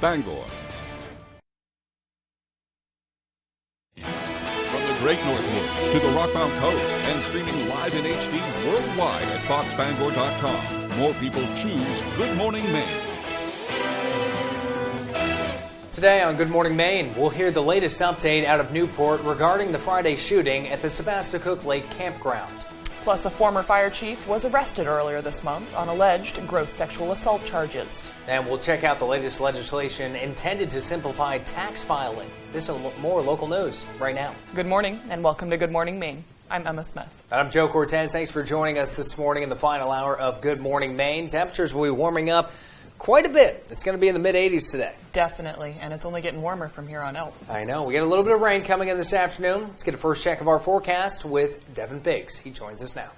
Bangor. From the Great North Woods to the Rockbound Coast and streaming live in HD worldwide at foxbangor.com. More people choose Good Morning Maine. Today on Good Morning Maine, we'll hear the latest update out of Newport regarding the Friday shooting at the Sebasticook Lake Campground. Plus, a former fire chief was arrested earlier this month on alleged gross sexual assault charges. And we'll check out the latest legislation intended to simplify tax filing. This is more local news right now. Good morning and welcome to Good Morning Maine. I'm Emma Smith. And I'm Joe Cortez. Thanks for joining us this morning in the final hour of Good Morning Maine. Temperatures will be warming up quite a bit. It's going to be in the mid-80s today. Definitely, and it's only getting warmer from here on out. I know. We get a little bit of rain coming in this afternoon. Let's get a first check of our forecast with Devin Biggs. He joins us now.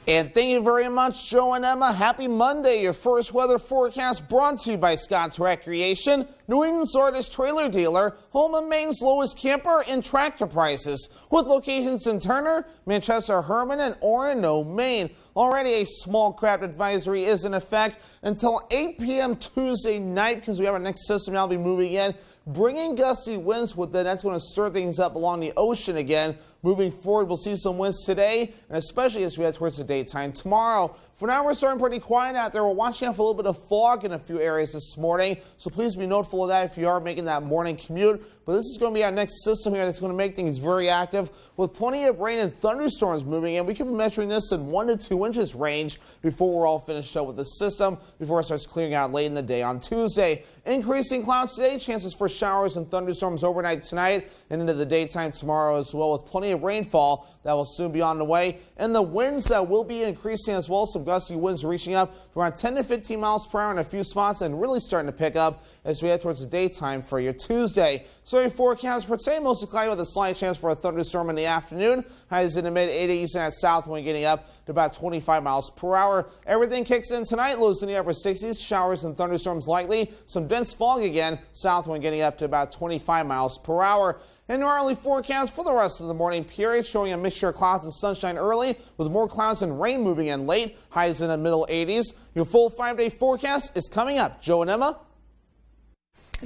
And thank you very much, Joe and Emma. Happy Monday. Your first weather forecast brought to you by Scott's Recreation, New England's largest trailer dealer, home of Maine's lowest camper and tractor prices, with locations in Turner, Manchester, Herman, and Orono, Maine. Already a small craft advisory is in effect until 8 p.m. Tuesday night because we have our next system now be moving in, bringing gusty winds with it. That's going to stir things up along the ocean again. Moving forward, we'll see some winds today, and especially as we head towards the daytime tomorrow. For now, we're starting pretty quiet out there. We're watching out for a little bit of fog in a few areas this morning, so please be notified of that if you are making that morning commute. But this is going to be our next system here that's going to make things very active with plenty of rain and thunderstorms moving in. We could be measuring this in 1 to 2 inches range before we're all finished up with the system, before it starts clearing out late in the day on Tuesday. Increasing clouds today, chances for showers and thunderstorms overnight tonight and into the daytime tomorrow as well, with plenty of rainfall that will soon be on the way. And the winds will be increasing as well. Some gusty winds reaching up to around 10 to 15 miles per hour in a few spots and really starting to pick up as we head towards the daytime for your Tuesday. So your forecast for today, mostly cloudy with a slight chance for a thunderstorm in the afternoon. Highs in the mid-80s and that south wind getting up to about 25 miles per hour. Everything kicks in tonight, lows in the upper 60s, showers and thunderstorms likely. Some dense fog again, south wind getting up to about 25 miles per hour. And our early forecast for the rest of the morning period showing a mixture of clouds and sunshine early with more clouds and rain moving in late. Highs in the middle 80s. Your full 5-day forecast is coming up. Joe and Emma.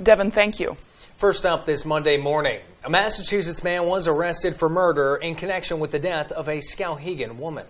Devin, thank you. First up this Monday morning, a Massachusetts man was arrested for murder in connection with the death of a Skowhegan woman.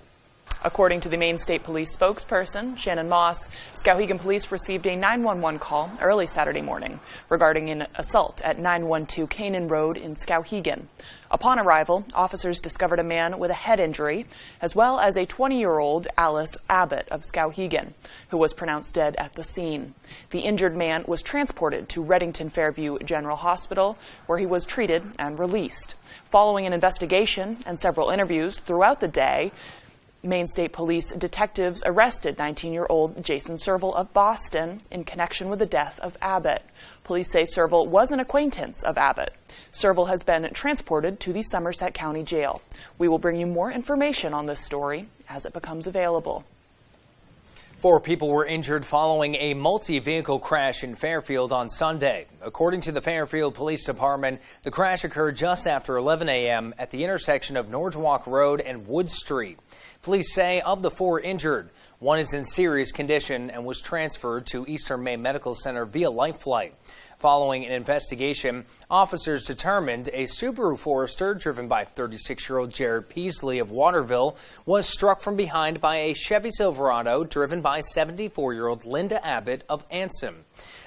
According to the Maine State Police spokesperson, Shannon Moss, Skowhegan Police received a 911 call early Saturday morning regarding an assault at 912 Canaan Road in Skowhegan. Upon arrival, officers discovered a man with a head injury, as well as a 20-year-old Alice Abbott of Skowhegan, who was pronounced dead at the scene. The injured man was transported to Reddington Fairview General Hospital, where he was treated and released. Following an investigation and several interviews throughout the day, Maine State Police detectives arrested 19-year-old Jason Serval of Boston in connection with the death of Abbott. Police say Serval was an acquaintance of Abbott. Serval has been transported to the Somerset County Jail. We will bring you more information on this story as it becomes available. 4 people were injured following a multi-vehicle crash in Fairfield on Sunday. According to the Fairfield Police Department, the crash occurred just after 11 a.m. at the intersection of Norwalk Road and Wood Street. Police say of the 4 injured, 1 is in serious condition and was transferred to Eastern Maine Medical Center via life flight. Following an investigation, officers determined a Subaru Forester driven by 36-year-old Jared Peasley of Waterville was struck from behind by a Chevy Silverado driven by 74-year-old Linda Abbott of Anson.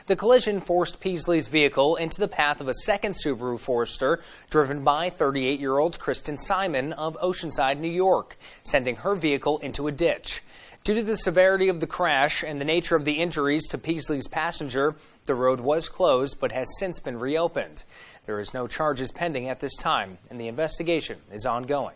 The collision forced Peasley's vehicle into the path of a second Subaru Forester driven by 38-year-old Kristen Simon of Oceanside, New York, sending her vehicle into a ditch. Due to the severity of the crash and the nature of the injuries to Peasley's passenger, the road was closed but has since been reopened. There is no charges pending at this time, and the investigation is ongoing.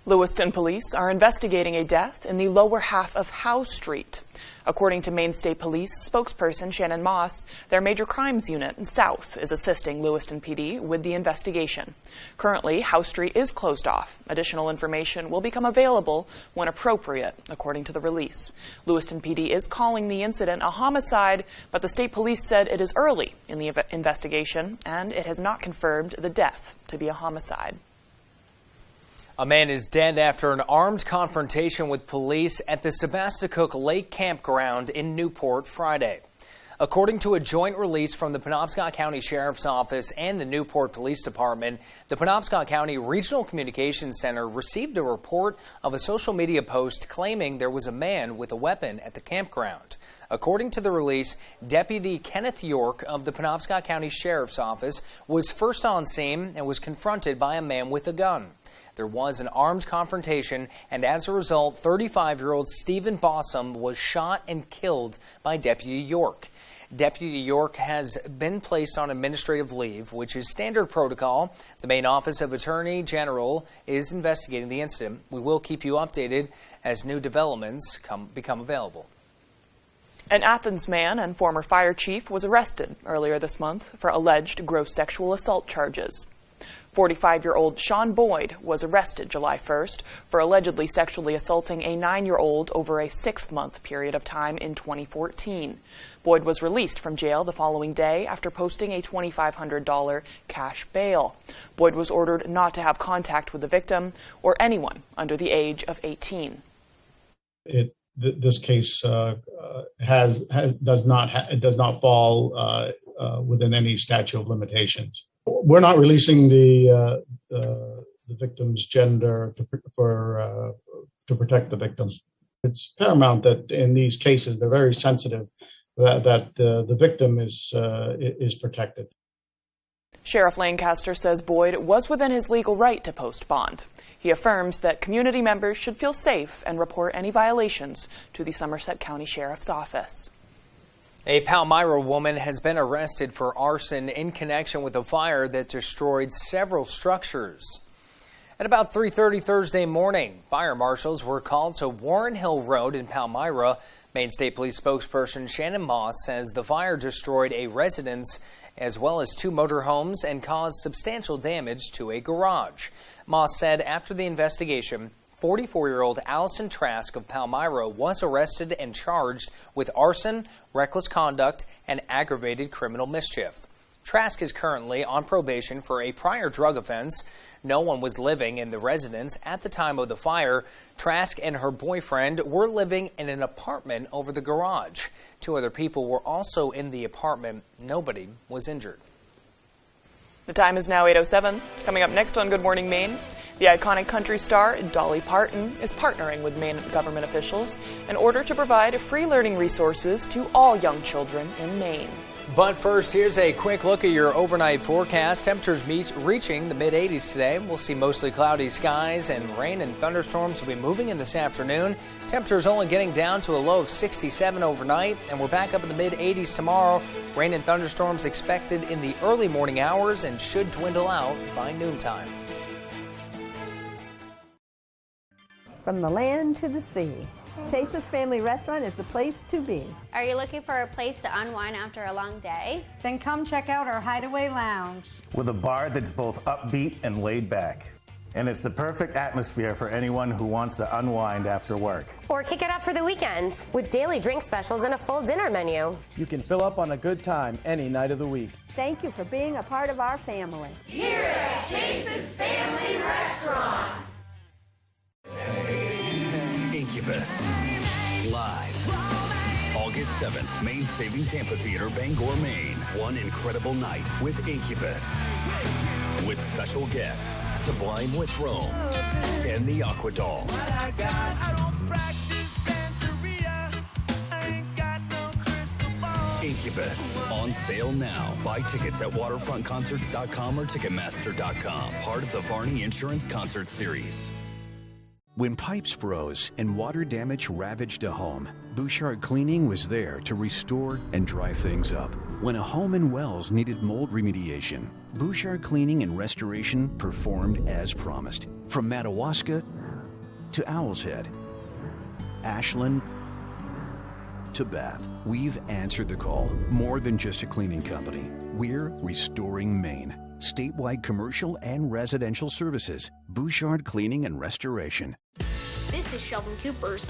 Lewiston police are investigating a death in the lower half of Howe Street. According to Maine State Police spokesperson Shannon Moss, their major crimes unit in South is assisting Lewiston PD with the investigation. Currently, Howe Street is closed off. Additional information will become available when appropriate, according to the release. Lewiston PD is calling the incident a homicide, but the state police said it is early in the investigation and it has not confirmed the death to be a homicide. A man is dead after an armed confrontation with police at the Sebasticook Lake Campground in Newport Friday. According to a joint release from the Penobscot County Sheriff's Office and the Newport Police Department, the Penobscot County Regional Communications Center received a report of a social media post claiming there was a man with a weapon at the campground. According to the release, Deputy Kenneth York of the Penobscot County Sheriff's Office was first on scene and was confronted by a man with a gun. There was an armed confrontation, and as a result, 35-year-old Stephen Bossum was shot and killed by Deputy York. Deputy York has been placed on administrative leave, which is standard protocol. The Maine Office of Attorney General is investigating the incident. We will keep you updated as new developments become available. An Athens man and former fire chief was arrested earlier this month for alleged gross sexual assault charges. 45-year-old Sean Boyd was arrested July 1st for allegedly sexually assaulting a 9-year-old over a 6-month period of time in 2014. Boyd was released from jail the following day after posting a $2,500 cash bail. Boyd was ordered not to have contact with the victim or anyone under the age of 18. This case does not fall within any statute of limitations. We're not releasing the victim's gender to protect the victim. It's paramount that in these cases they're very sensitive that the victim is protected. Sheriff Lancaster says Boyd was within his legal right to post bond. He affirms that community members should feel safe and report any violations to the Somerset County Sheriff's Office. A Palmyra woman has been arrested for arson in connection with a fire that destroyed several structures. At about 3:30 Thursday morning, fire marshals were called to Warren Hill Road in Palmyra. Maine State Police spokesperson Shannon Moss says the fire destroyed a residence as well as 2 motorhomes and caused substantial damage to a garage. Moss said after the investigation, 44-year-old Allison Trask of Palmyra was arrested and charged with arson, reckless conduct, and aggravated criminal mischief. Trask is currently on probation for a prior drug offense. No one was living in the residence at the time of the fire. Trask and her boyfriend were living in an apartment over the garage. 2 other people were also in the apartment. Nobody was injured. The time is now 8:07. Coming up next on Good Morning Maine, the iconic country star Dolly Parton is partnering with Maine government officials in order to provide free learning resources to all young children in Maine. But first, here's a quick look at your overnight forecast. Temperatures reaching the mid-80s today. We'll see mostly cloudy skies, and rain and thunderstorms will be moving in this afternoon. Temperatures only getting down to a low of 67 overnight, and we're back up in the mid-80s tomorrow. Rain and thunderstorms expected in the early morning hours and should dwindle out by noontime. From the land to the sea, Chase's Family Restaurant is the place to be. Are you looking for a place to unwind after a long day? Then come check out our Hideaway Lounge. With a bar that's both upbeat and laid back. And it's the perfect atmosphere for anyone who wants to unwind after work. Or kick it up for the weekends with daily drink specials and a full dinner menu. You can fill up on a good time any night of the week. Thank you for being a part of our family. Here at Chase's Family Restaurant. Incubus. Live. August 7th, Maine Savings Amphitheater, Bangor, Maine. One incredible night with Incubus. With special guests, Sublime with Rome and the Aqua Dolls. Incubus, on sale now. Buy tickets at waterfrontconcerts.com or ticketmaster.com. Part of the Varney Insurance Concert Series. When pipes froze and water damage ravaged a home, Bouchard Cleaning was there to restore and dry things up. When a home in Wells needed mold remediation, Bouchard Cleaning and Restoration performed as promised. From Madawaska to Owl's Head, Ashland to Bath, we've answered the call. More than just a cleaning company, we're restoring Maine. Statewide commercial and residential services. Bouchard Cleaning and Restoration. This is Sheldon Cooper's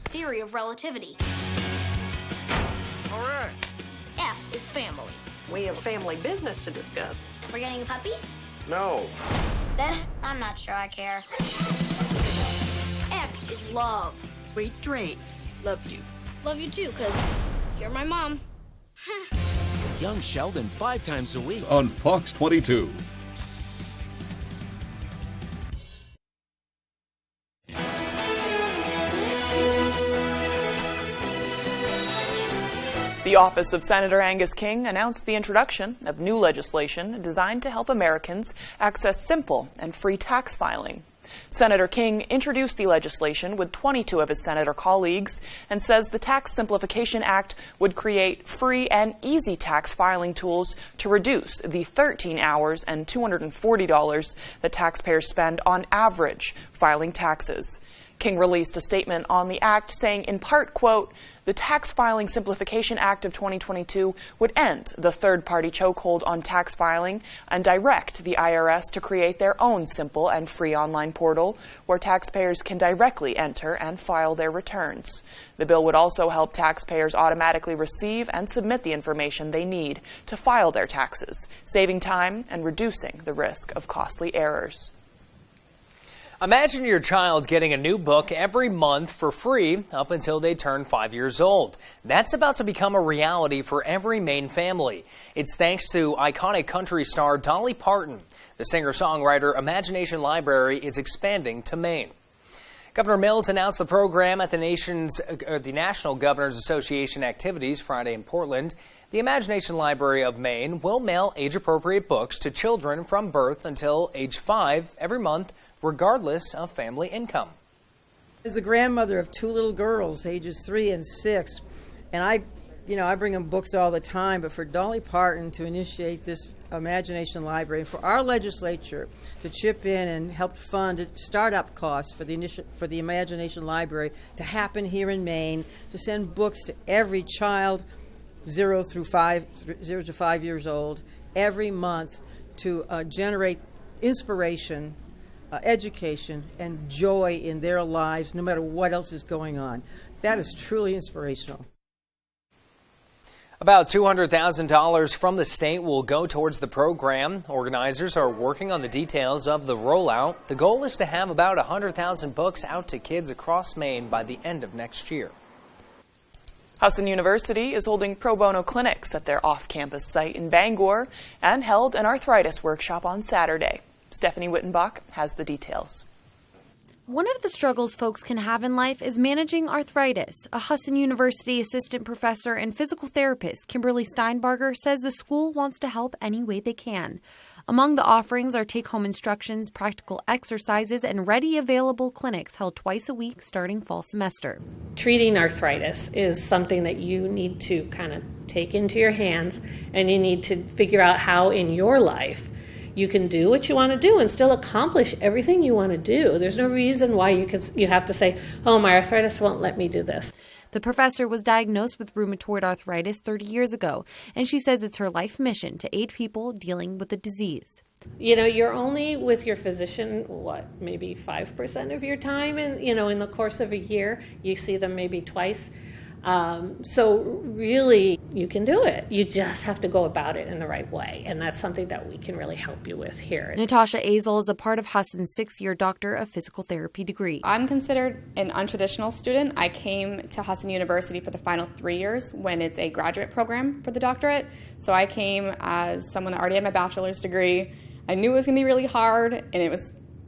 theory of relativity. All right. F is family. We have family business to discuss. We're getting a puppy? No. Then I'm not sure I care. X is love. Sweet dreams. Love you. Love you too, because You're my mom. Young Sheldon 5 times a week. On Fox 22. The office of Senator Angus King announced the introduction of new legislation designed to help Americans access simple and free tax filing. Senator King introduced the legislation with 22 of his senator colleagues and says the Tax Simplification Act would create free and easy tax filing tools to reduce the 13 hours and $240 that taxpayers spend on average filing taxes. King released a statement on the act saying in part, quote, "The Tax Filing Simplification Act of 2022 would end the third-party chokehold on tax filing and direct the IRS to create their own simple and free online portal where taxpayers can directly enter and file their returns. The bill would also help taxpayers automatically receive and submit the information they need to file their taxes, saving time and reducing the risk of costly errors." Imagine your child getting a new book every month for free up until they turn 5 years old. That's about to become a reality for every Maine family. It's thanks to iconic country star Dolly Parton. The singer-songwriter Imagination Library is expanding to Maine. Governor Mills announced the program at the National Governors Association activities Friday in Portland. The Imagination Library of Maine will mail age-appropriate books to children from birth until age 5 every month, regardless of family income. As the grandmother of 2 little girls, ages 3 and 6, and I bring them books all the time, but for Dolly Parton to initiate this Imagination Library, and for our legislature to chip in and help fund startup costs for the Imagination Library to happen here in Maine, to send books to every child 0 to 5 years old every month, to generate inspiration, education, and joy in their lives, no matter what else is going on. That is truly inspirational. About $200,000 from the state will go towards the program. Organizers are working on the details of the rollout. The goal is to have about 100,000 books out to kids across Maine by the end of next year. Husson University is holding pro bono clinics at their off-campus site in Bangor and held an arthritis workshop on Saturday. Stephanie Wittenbach has the details. One of the struggles folks can have in life is managing arthritis. A Husson University assistant professor and physical therapist, Kimberly Steinbarger, says the school wants to help any way they can. Among the offerings are take-home instructions, practical exercises, and ready available clinics held twice a week starting fall semester. Treating arthritis is something that you need to kind of take into your hands, and you need to figure out how in your life you can do what you want to do and still accomplish everything you want to do. There's no reason why you have to say, oh, my arthritis won't let me do this. The professor was diagnosed with rheumatoid arthritis 30 years ago, and she says it's her life mission to aid people dealing with the disease. You know, you're only with your physician, maybe 5% of your time, and in the course of a year, you see them maybe twice. So really, you can do it. You just have to go about it in the right way, and that's something that we can really help you with here. Natasha Azel is a part of Husson's 6-year Doctor of Physical Therapy degree. I'm considered an untraditional student. I came to Husson University for the final 3 years when it's a graduate program for the doctorate. So I came as someone that already had my bachelor's degree. I knew it was going to be really hard, and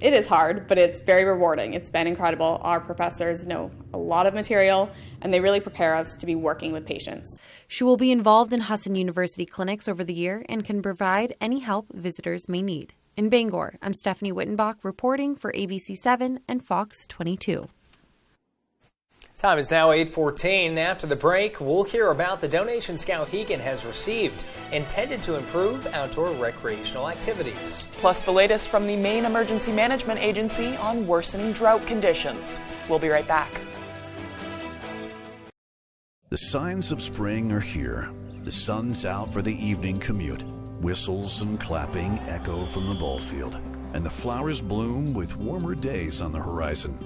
it is hard, but it's very rewarding. It's been incredible. Our professors know a lot of material, and they really prepare us to be working with patients. She will be involved in Husson University clinics over the year and can provide any help visitors may need. In Bangor, I'm Stephanie Wittenbach reporting for ABC7 and Fox 22. Time is now 8:14. After the break, we'll hear about the donation Skowhegan has received, intended to improve outdoor recreational activities. Plus the latest from the Maine Emergency Management Agency on worsening drought conditions. We'll be right back. The signs of spring are here. The sun's out for the evening commute. Whistles and clapping echo from the ball field. And the flowers bloom with warmer days on the horizon.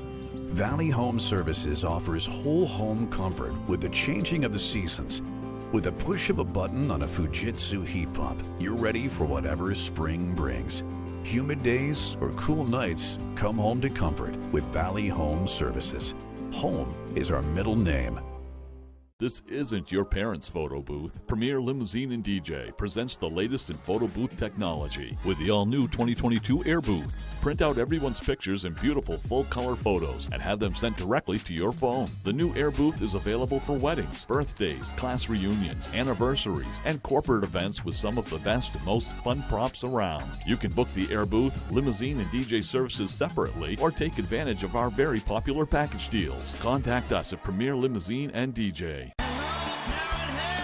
Valley Home Services offers whole home comfort with the changing of the seasons. With a push of a button on a Fujitsu heat pump, you're ready for whatever spring brings. Humid days or cool nights, come home to comfort with Valley Home Services. Home is our middle name. This isn't your parents' photo booth. Premier Limousine and DJ presents the latest in photo booth technology with the all-new 2022 Air Booth. Print out everyone's pictures in beautiful full-color photos and have them sent directly to your phone. The new Air Booth is available for weddings, birthdays, class reunions, anniversaries, and corporate events with some of the best and most fun props around. You can book the Air Booth, limousine, and DJ services separately or take advantage of our very popular package deals. Contact us at Premier Limousine and DJ.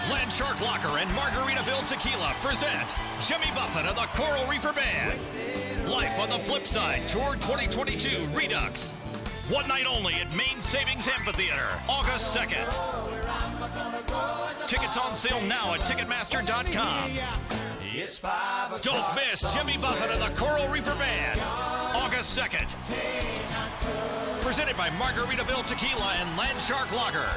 Landshark Locker and Margaritaville Tequila present Jimmy Buffett and the Coral Reefer Band. Life on the Flip Side Tour 2022 Redux. One night only at Main Savings Amphitheater, August 2nd. Tickets on sale now at Ticketmaster.com. Don't miss Jimmy Buffett and the Coral Reefer Band, August 2nd. Presented by Margaritaville Tequila and Landshark Lager.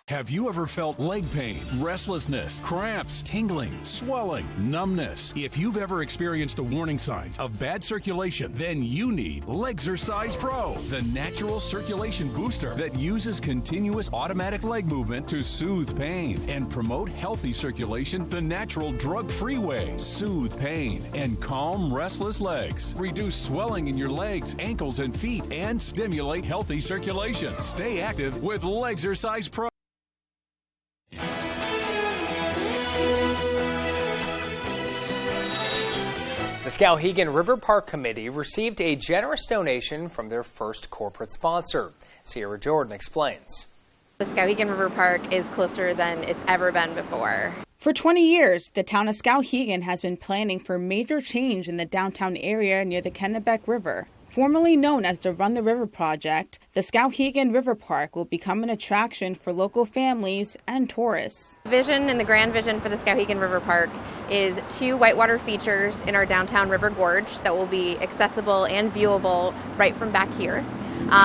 Have you ever felt leg pain, restlessness, cramps, tingling, swelling, numbness? If you've ever experienced the warning signs of bad circulation, then you need Legzercise Pro, the natural circulation booster that uses continuous automatic leg movement to soothe pain and promote healthy circulation the natural drug-free way. Soothe pain and calm restless legs. Reduce swelling in your legs, ankles, and feet and stimulate healthy circulation. Stay active with Legzercise Pro. The Skowhegan River Park Committee received a generous donation from their first corporate sponsor. Sierra Jordan explains. The Skowhegan River Park is closer than it's ever been before. For 20 years, the town of Skowhegan has been planning for major change in the downtown area near the Kennebec River. Formerly known as the Run the River Project, the Skowhegan River Park will become an attraction for local families and tourists. Vision and the grand vision for the Skowhegan River Park is 2 whitewater features in our downtown river gorge that will be accessible and viewable right from back here.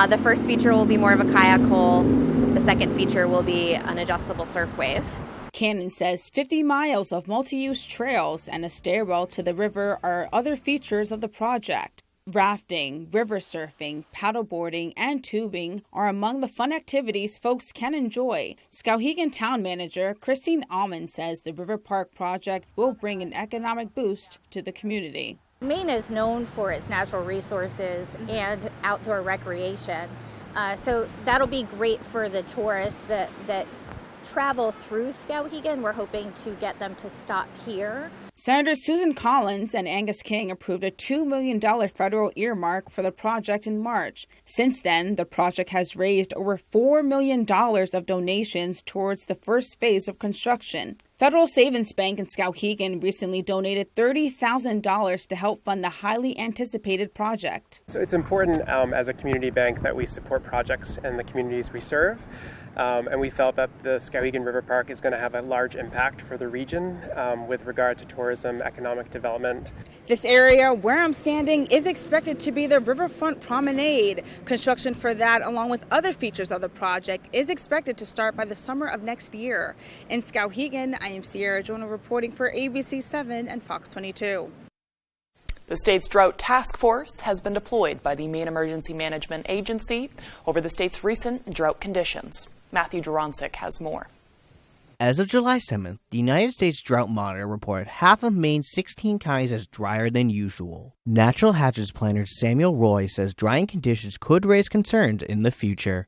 The first feature will be more of a kayak hole. The second feature will be an adjustable surf wave. Cannon says 50 miles of multi-use trails and a stairwell to the river are other features of the project. Rafting, river surfing, paddleboarding, and tubing are among the fun activities folks can enjoy. Skowhegan Town Manager Christine Almond says the River Park project will bring an economic boost to the community. Maine is known for its natural resources and outdoor recreation, so that'll be great for the tourists that travel through Skowhegan. We're hoping to get them to stop here. Senator Susan Collins and Angus King approved a $2 million federal earmark for the project in March. Since then, the project has raised over $4 million of donations towards the first phase of construction. Federal Savings Bank in Skowhegan recently donated $30,000 to help fund the highly anticipated project. So it's important as a community bank that we support projects in the communities we serve. And we felt that the Skowhegan River Park is going to have a large impact for the region with regard to tourism, economic development. This area where I'm standing is expected to be the Riverfront Promenade. Construction for that, along with other features of the project, is expected to start by the summer of next year. In Skowhegan, I am Sierra Jonah reporting for ABC 7 and Fox 22. The state's drought task force has been deployed by the Maine Emergency Management Agency over the state's recent drought conditions. Matthew Duroncic has more. As of July 7th, the United States Drought Monitor reported half of Maine's 16 counties as drier than usual. Natural Hazards Planner Samuel Roy says drying conditions could raise concerns in the future.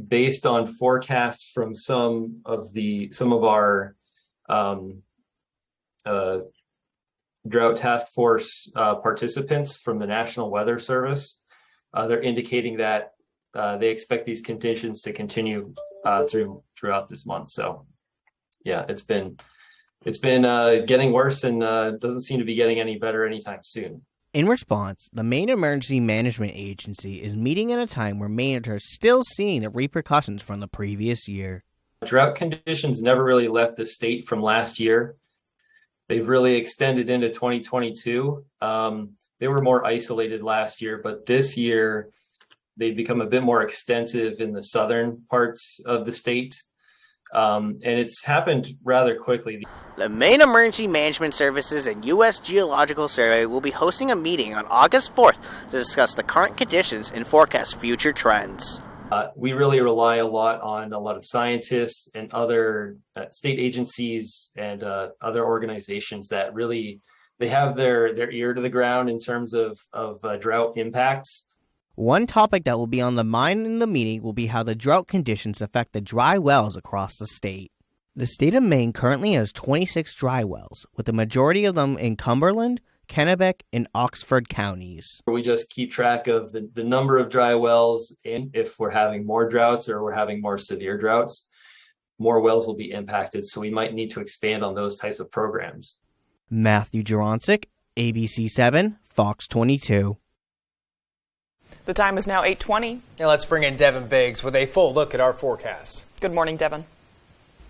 Based on forecasts from some of our drought task force participants from the National Weather Service, they're indicating that they expect these conditions to continue throughout this month. So, yeah, it's been getting worse and doesn't seem to be getting any better anytime soon. In response, the Maine Emergency Management Agency is meeting at a time where Mainers are still seeing the repercussions from the previous year. Drought conditions never really left the state from last year. They've really extended into 2022. They were more isolated last year, but this year they've become a bit more extensive in the southern parts of the state. And it's happened rather quickly. The Maine Emergency Management Services and U.S. Geological Survey will be hosting a meeting on August 4th to discuss the current conditions and forecast future trends. We really rely a lot on a lot of scientists and other state agencies and other organizations that really, they have their ear to the ground in terms of drought impacts. One topic that will be on the mind in the meeting will be how the drought conditions affect the dry wells across the state. The state of Maine currently has 26 dry wells, with the majority of them in Cumberland, Kennebec, and Oxford counties. We just keep track of the number of dry wells, and if we're having more droughts or we're having more severe droughts, more wells will be impacted, so we might need to expand on those types of programs. Matthew Juronsik, ABC 7, Fox 22. The time is now 8:20. Now let's bring in Devin Biggs with a full look at our forecast. Good morning, Devin.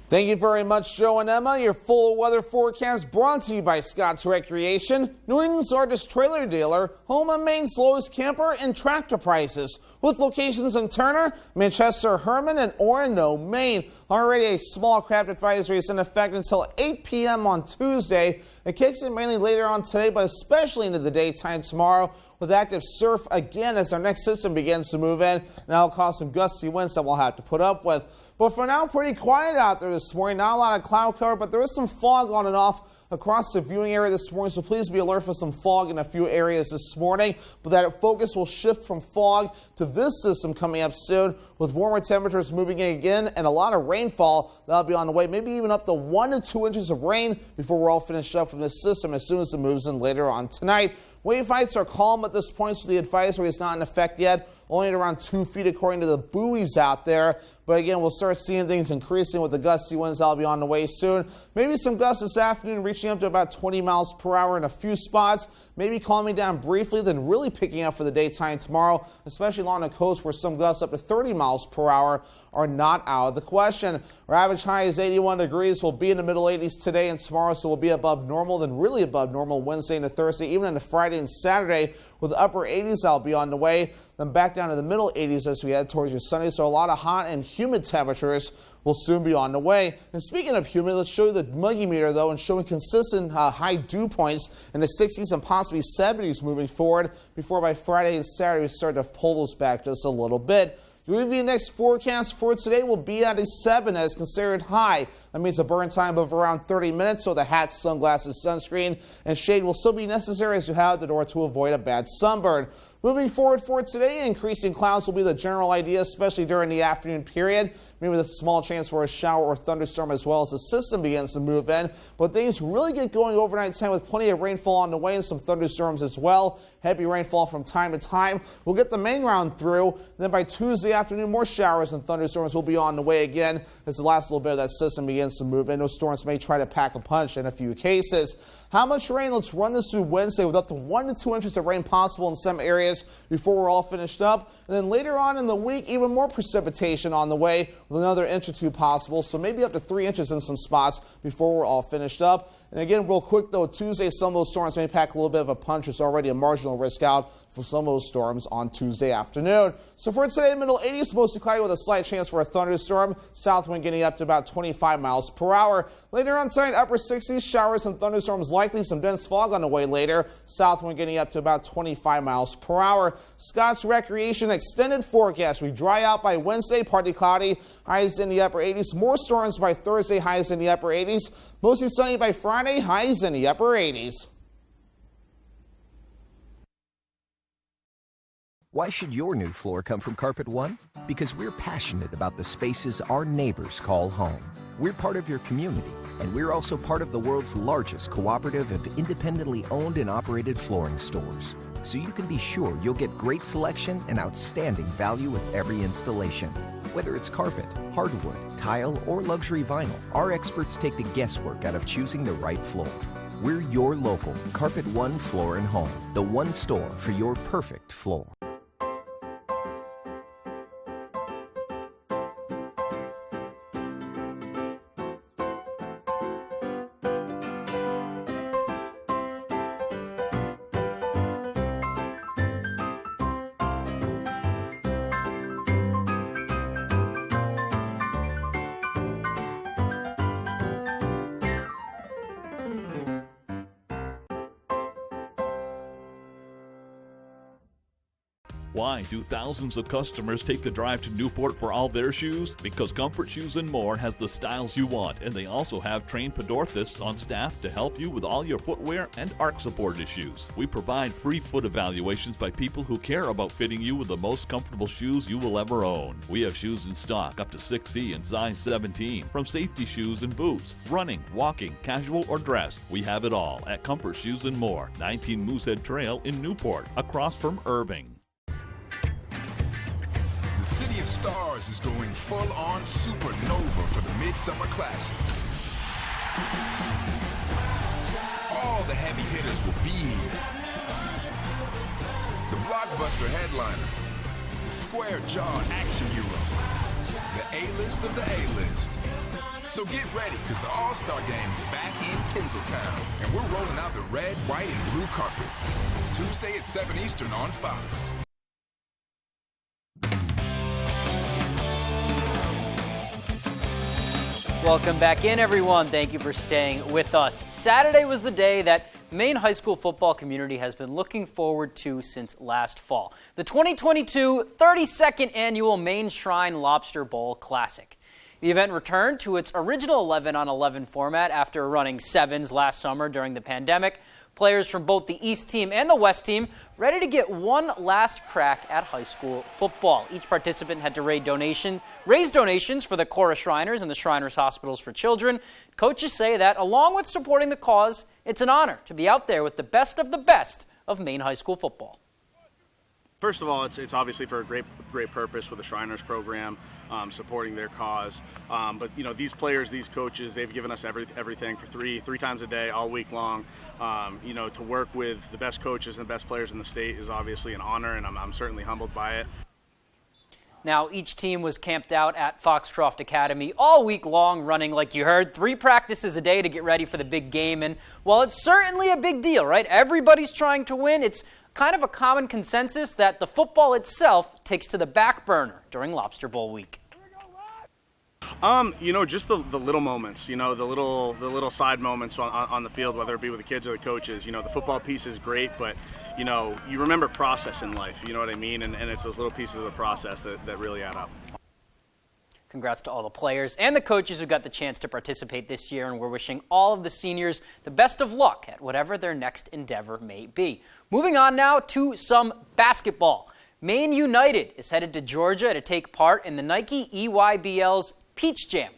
Thank you very much, Joe and Emma. Your full weather forecast brought to you by Scott's Recreation, New England's largest trailer dealer, home of Maine's lowest camper and tractor prices, with locations in Turner, Manchester, Herman, and Orono, Maine. Already a small craft advisory is in effect until 8 p.m. on Tuesday. It kicks in mainly later on today, but especially into the daytime tomorrow, with active surf again as our next system begins to move in. Now it'll cause some gusty winds that we'll have to put up with. But for now, pretty quiet out there this morning. Not a lot of cloud cover, but there is some fog on and off across the viewing area this morning, so please be alert for some fog in a few areas this morning. But that focus will shift from fog to this system coming up soon, with warmer temperatures moving in again and a lot of rainfall that'll be on the way, maybe even up to 1 to 2 inches of rain before we're all finished up from this system as soon as it moves in later on tonight. Wave heights are calm at this point, so the advisory is not in effect yet, only at around 2 feet according to the buoys out there. But again, we'll start seeing things increasing with the gusty winds that'll be on the way soon. Maybe some gusts this afternoon reaching up to about 20 miles per hour in a few spots, maybe calming down briefly, then really picking up for the daytime tomorrow, especially along the coast where some gusts up to 30 miles per hour are not out of the question. Our average high is 81 degrees. We'll be in the middle 80s today and tomorrow, so we'll be above normal, then really above normal Wednesday into Thursday, even into Friday and Saturday, with the upper 80s that'll be on the way, then back down to the middle 80s as we head towards your Sunday. So a lot of hot and humid temperatures will soon be on the way. And speaking of humid, let's show you the muggy meter though, and showing consistent high dew points in the 60s and possibly 70s moving forward, before by Friday and Saturday we start to pull those back just a little bit. Your next forecast for today will be at a 7 as considered high. That means a burn time of around 30 minutes, so the hat, sunglasses, sunscreen, and shade will still be necessary as you head out the door to avoid a bad sunburn. Moving forward for today, increasing clouds will be the general idea, especially during the afternoon period. Maybe with a small chance for a shower or thunderstorm as well as the system begins to move in. But things really get going overnight time with plenty of rainfall on the way and some thunderstorms as well. Heavy rainfall from time to time. We'll get the main round through. Then by Tuesday afternoon, more showers and thunderstorms will be on the way again as the last little bit of that system begins to move in. Those storms may try to pack a punch in a few cases. How much rain? Let's run this through Wednesday with up to 1 to 2 inches of rain possible in some areas before we're all finished up. And then later on in the week, even more precipitation on the way with another inch or two possible. So maybe up to 3 inches in some spots before we're all finished up. And again, real quick though, Tuesday, some of those storms may pack a little bit of a punch. There's already a marginal risk out for some of those storms on Tuesday afternoon. So for today, middle 80s, mostly cloudy with a slight chance for a thunderstorm. South wind getting up to about 25 miles per hour. Later on tonight, upper 60s, showers and thunderstorms likely. Some dense fog on the way later. South wind getting up to about 25 miles per hour. Scott's Recreation extended forecast. We dry out by Wednesday, partly cloudy, highs in the upper 80s. More storms by Thursday, highs in the upper 80s. Mostly sunny by Friday, highs in the upper 80s. Why should your new floor come from Carpet One? Because we're passionate about the spaces our neighbors call home. We're part of your community, and we're also part of the world's largest cooperative of independently owned and operated flooring stores. So you can be sure you'll get great selection and outstanding value with every installation. Whether it's carpet, hardwood, tile, or luxury vinyl, our experts take the guesswork out of choosing the right floor. We're your local Carpet One Floor and Home, the one store for your perfect floor. Why do thousands of customers take the drive to Newport for all their shoes? Because Comfort Shoes and More has the styles you want, and they also have trained podorthists on staff to help you with all your footwear and arch support issues. We provide free foot evaluations by people who care about fitting you with the most comfortable shoes you will ever own. We have shoes in stock up to 6E and size 17, from safety shoes and boots, running, walking, casual or dress. We have it all at Comfort Shoes and More, 19 Moosehead Trail in Newport, across from Irving. The City of Stars is going full-on supernova for the Midsummer Classic. All the heavy hitters will be here. The blockbuster headliners, the square-jawed action heroes, the A-list of the A-list. So get ready, because the All-Star Game is back in Tinseltown, and we're rolling out the red, white, and blue carpet. Tuesday at 7 Eastern on Fox. Welcome back in, everyone. Thank you for staying with us. Saturday was the day that the Maine high school football community has been looking forward to since last fall. The 2022 32nd Annual Maine Shrine Lobster Bowl Classic. The event returned to its original 11-on-11 format after running sevens last summer during the pandemic. Players from both the East team and the West team ready to get one last crack at high school football. Each participant had to raise donations for the Cora Shriners and the Shriners Hospitals for Children. Coaches say that, along with supporting the cause, it's an honor to be out there with the best of Maine high school football. First of all, it's obviously for a great purpose with the Shriners program, supporting their cause. But you know, these players, these coaches, they've given us everything for three times a day, all week long. You know, to work with the best coaches and the best players in the state is obviously an honor, and I'm certainly humbled by it. Now, each team was camped out at Foxcroft Academy all week long, running, like you heard, 3 practices a day to get ready for the big game. And while it's certainly a big deal, right? Everybody's trying to win. It's kind of a common consensus that the football itself takes to the back burner during Lobster Bowl week. You know, just the little moments, you know, the little side moments on the field, whether it be with the kids or the coaches. You know, the football piece is great, but, you know, you remember process in life, you know what I mean? And it's those little pieces of the process that really add up. Congrats to all the players and the coaches who got the chance to participate this year, and we're wishing all of the seniors the best of luck at whatever their next endeavor may be. Moving on now to some basketball. Maine United is headed to Georgia to take part in the Nike EYBL's Peach Jam.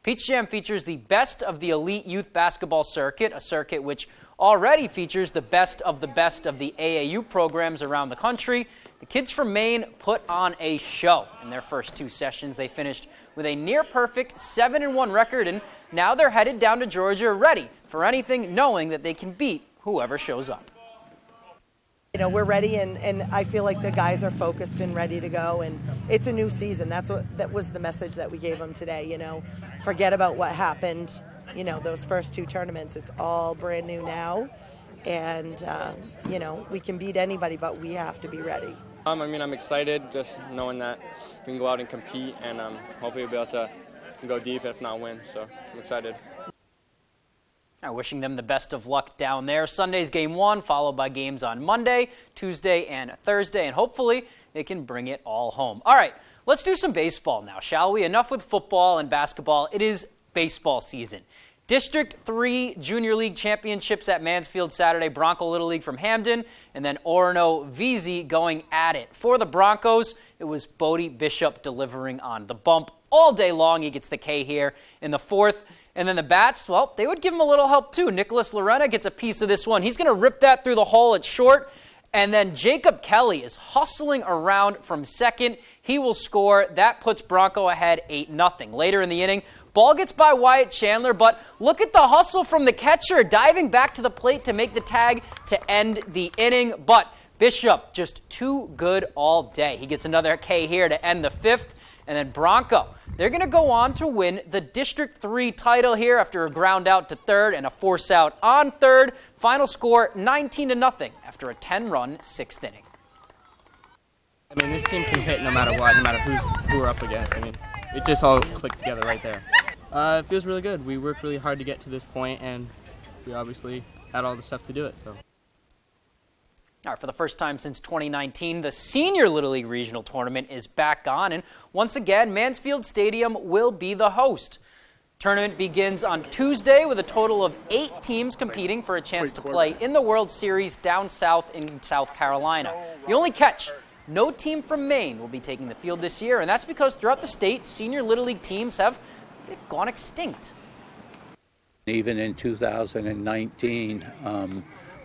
Peach Jam features the best of the elite youth basketball circuit, a circuit which already features the best of the AAU programs around the country. The kids from Maine put on a show. In their first 2 sessions, they finished with a near-perfect 7-1 record, and now they're headed down to Georgia ready for anything, knowing that they can beat whoever shows up. You know, we're ready, and I feel like the guys are focused and ready to go, and it's a new season. That was the message that we gave them today, you know. Forget about what happened, you know, those first 2 tournaments. It's all brand new now, and, you know, we can beat anybody, but we have to be ready. I mean, I'm excited just knowing that we can go out and compete, and hopefully we'll be able to go deep, if not win, so I'm excited. Wishing them the best of luck down there. Sunday's game 1, followed by games on Monday, Tuesday, and Thursday, and hopefully they can bring it all home. All right, let's do some baseball now, shall we? Enough with football and basketball. It is baseball season. District 3 Junior League Championships at Mansfield Saturday. Bronco Little League from Hamden, and then Orono VZ going at it. For the Broncos, it was Bodie Bishop delivering on the bump all day long. He gets the K here in the 4th. And then the Bats, well, they would give him a little help too. Nicholas Lorena gets a piece of this one. He's going to rip that through the hole. It's short. And then Jacob Kelly is hustling around from second. He will score. That puts Bronco ahead 8-0. Later in the inning, ball gets by Wyatt Chandler, but look at the hustle from the catcher, diving back to the plate to make the tag to end the inning. But Bishop, just too good all day. He gets another K here to end the 5th. And then Bronco, they're going to go on to win the District 3 title here after a ground out to third and a force out on third. Final score 19-0 after a 10-run 6th inning. I mean, this team can hit no matter what, no matter who we're up against. I mean, it just all clicked together right there. It feels really good. We worked really hard to get to this point, and we obviously had all the stuff to do it. So. All right, for the first time since 2019, the Senior Little League Regional Tournament is back on, and once again, Mansfield Stadium will be the host. Tournament begins on Tuesday with a total of 8 teams competing for a chance to play in the World Series down south in South Carolina. The only catch, no team from Maine will be taking the field this year, and that's because throughout the state, Senior Little League teams they've gone extinct. Even in 2019,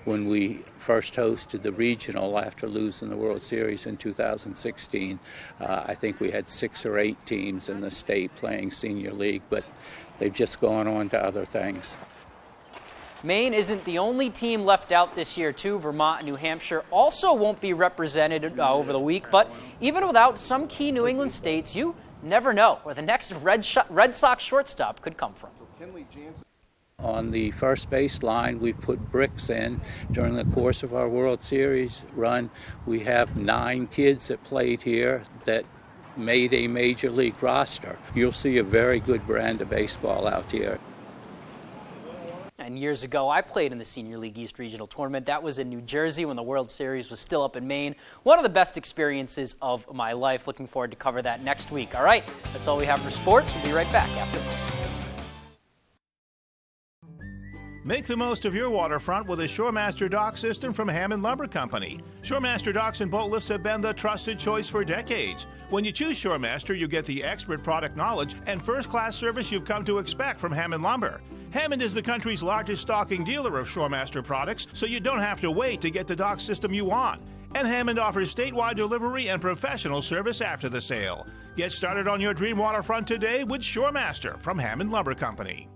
when we first hosted the regional after losing the World Series in 2016, I think we had 6 or 8 teams in the state playing Senior League, but they've just gone on to other things. Maine isn't the only team left out this year, too. Vermont and New Hampshire also won't be represented over the week, but even without some key New England states, you never know where the next Red Sox shortstop could come from. On the first base line, we've put bricks in during the course of our World Series run. We have 9 kids that played here that made a major league roster. You'll see a very good brand of baseball out here. And years ago, I played in the Senior League East Regional Tournament. That was in New Jersey when the World Series was still up in Maine. One of the best experiences of my life. Looking forward to cover that next week. All right, that's all we have for sports. We'll be right back after this. Make the most of your waterfront with a Shoremaster dock system from Hammond Lumber Company. Shoremaster docks and boat lifts have been the trusted choice for decades. When you choose Shoremaster, you get the expert product knowledge and first-class service you've come to expect from Hammond Lumber. Hammond is the country's largest stocking dealer of Shoremaster products, so you don't have to wait to get the dock system you want. And Hammond offers statewide delivery and professional service after the sale. Get started on your dream waterfront today with Shoremaster from Hammond Lumber Company.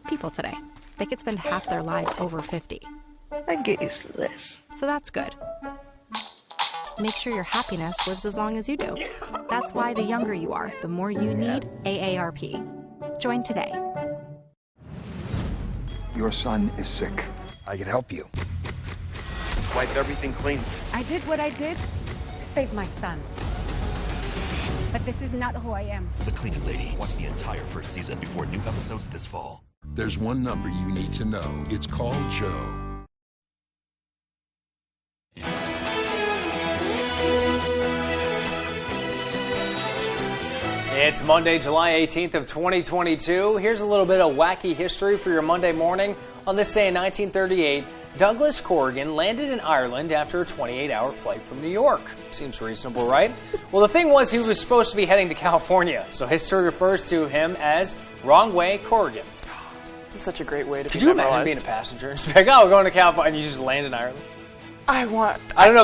People today, they could spend half their lives over 50. I get used to this. So that's good. Make sure your happiness lives as long as you do. That's why the younger you are, the more you need AARP. Join today. Your son is sick. I can help you. Wipe everything clean. I did what I did to save my son. But this is not who I am. The Cleaning Lady. Watch the entire first season before new episodes this fall. There's one number you need to know. It's called Joe. It's Monday, July 18th of 2022. Here's a little bit of wacky history for your Monday morning. On this day in 1938, Douglas Corrigan landed in Ireland after a 28-hour flight from New York. Seems reasonable, right? Well, the thing was he was supposed to be heading to California, so history refers to him as Wrong Way Corrigan. It's such a great way to Could be you memorized. imagine being a passenger and just be like, oh, we're going to California, and you just land in Ireland? I don't know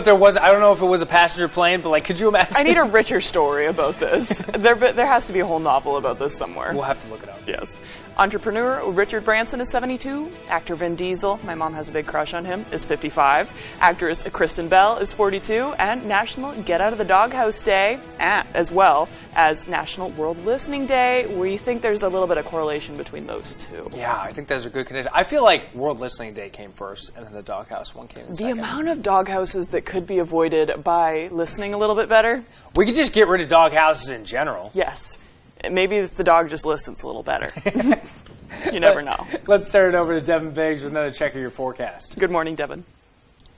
if it was a passenger plane, but like, could you imagine? I need a richer story about this. There has to be a whole novel about this somewhere. We'll have to look it up. Yes. Entrepreneur Richard Branson is 72. Actor Vin Diesel, my mom has a big crush on him, is 55. Actress Kristen Bell is 42. And National Get Out of the Doghouse Day, as well as National World Listening Day. We think there's a little bit of correlation between those two. Yeah, I think there's a good connection. I feel like World Listening Day came first, and then the Doghouse one came in second. The amount of doghouses that could be avoided by listening a little bit better. We could just get rid of doghouses in general. Yes. Maybe if the dog just listens a little better. You never know. Let's turn it over to Devin Biggs with another check of your forecast. Good morning, Devin.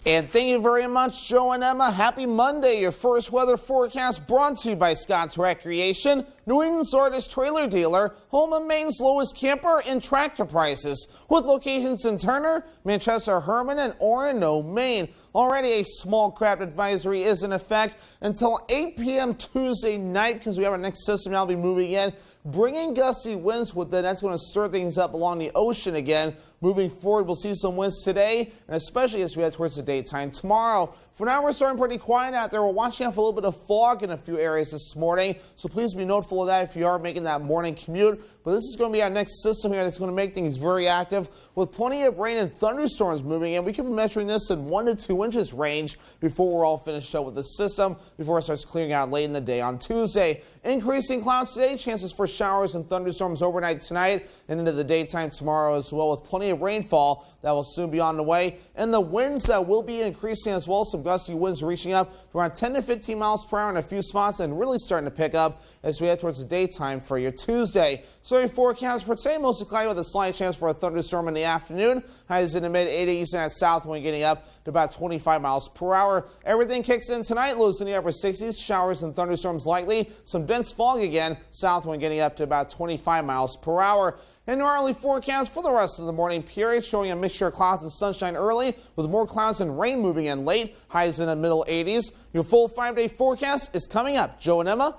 And thank you very much, Joe and Emma. Happy Monday. Your first weather forecast brought to you by Scott's Recreation, New England's largest trailer dealer, home of Maine's lowest camper and tractor prices, with locations in Turner, Manchester, Herman, and Orono, Maine. Already a small craft advisory is in effect until 8 p.m. Tuesday night because we have our next system now be moving in, bringing gusty winds with it. That's going to stir things up along the ocean again. Moving forward, we'll see some winds today, and especially as we head towards the daytime tomorrow. For now, we're starting pretty quiet out there. We're watching out for a little bit of fog in a few areas this morning, so please be notified of that if you are making that morning commute. But this is going to be our next system here that's going to make things very active with plenty of rain and thunderstorms moving in. We could be measuring this in 1 to 2 inches range before we're all finished up with the system, before it starts clearing out late in the day on Tuesday. Increasing clouds today, chances for showers and thunderstorms overnight tonight and into the daytime tomorrow as well, with plenty of rainfall that will soon be on the way. And the winds that will will be increasing as well. Some gusty winds reaching up to around 10 to 15 miles per hour in a few spots and really starting to pick up as we head towards the daytime for your Tuesday. So your forecast for today, mostly cloudy with a slight chance for a thunderstorm in the afternoon. Highs in the mid-80s and that south wind getting up to about 25 miles per hour. Everything kicks in tonight, lows in the upper 60s, showers and thunderstorms likely. Some dense fog again, south wind getting up to about 25 miles per hour. And our early forecast for the rest of the morning period showing a mixture of clouds and sunshine early with more clouds and rain moving in late. Highs in the middle 80s. Your full 5-day forecast is coming up. Joe and Emma.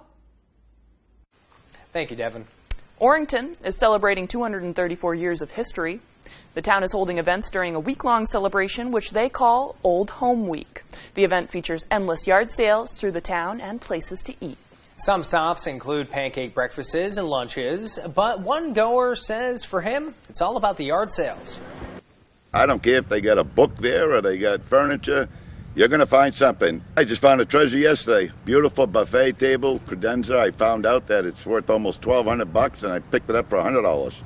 Thank you, Devin. Orrington is celebrating 234 years of history. The town is holding events during a week-long celebration, which they call Old Home Week. The event features endless yard sales through the town and places to eat. Some stops include pancake breakfasts and lunches, but one goer says for him, it's all about the yard sales. I don't care if they got a book there or they got furniture. You're going to find something. I just found a treasure yesterday. Beautiful buffet table, credenza. I found out that it's worth almost $1,200 and I picked it up for $100.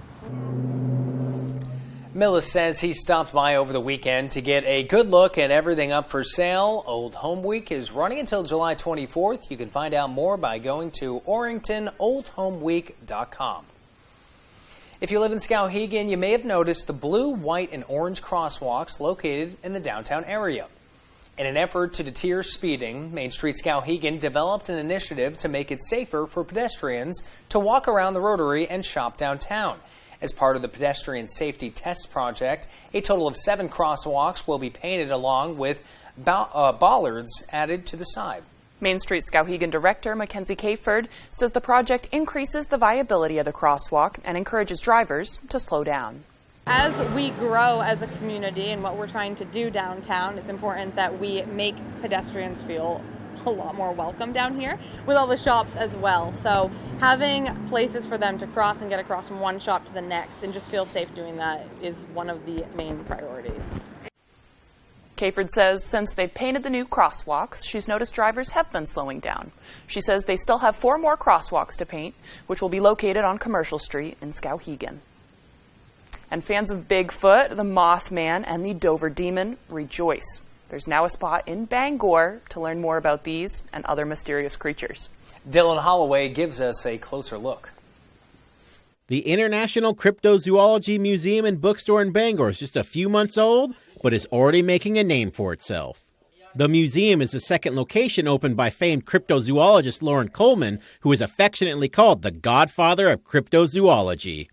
Millis says he stopped by over the weekend to get a good look at everything up for sale. Old Home Week is running until July 24th. You can find out more by going to OrringtonOldHomeWeek.com. If you live in Skowhegan, you may have noticed the blue, white, and orange crosswalks located in the downtown area. In an effort to deter speeding, Main Street Skowhegan developed an initiative to make it safer for pedestrians to walk around the Rotary and shop downtown. As part of the pedestrian safety test project, a total of 7 crosswalks will be painted along with bollards added to the side. Main Street Skowhegan Director Mackenzie Caford says the project increases the viability of the crosswalk and encourages drivers to slow down. As we grow as a community and what we're trying to do downtown, it's important that we make pedestrians feel a lot more welcome down here with all the shops as well. So having places for them to cross and get across from one shop to the next and just feel safe doing that is one of the main priorities. Caford says since they've painted the new crosswalks, she's noticed drivers have been slowing down. She says they still have 4 more crosswalks to paint, which will be located on Commercial Street in Skowhegan. And fans of Bigfoot, the Mothman, and the Dover Demon rejoice. There's now a spot in Bangor to learn more about these and other mysterious creatures. Dylan Holloway gives us a closer look. The International Cryptozoology Museum and Bookstore in Bangor is just a few months old, but is already making a name for itself. The museum is the second location opened by famed cryptozoologist Lauren Coleman, who is affectionately called the godfather of cryptozoology.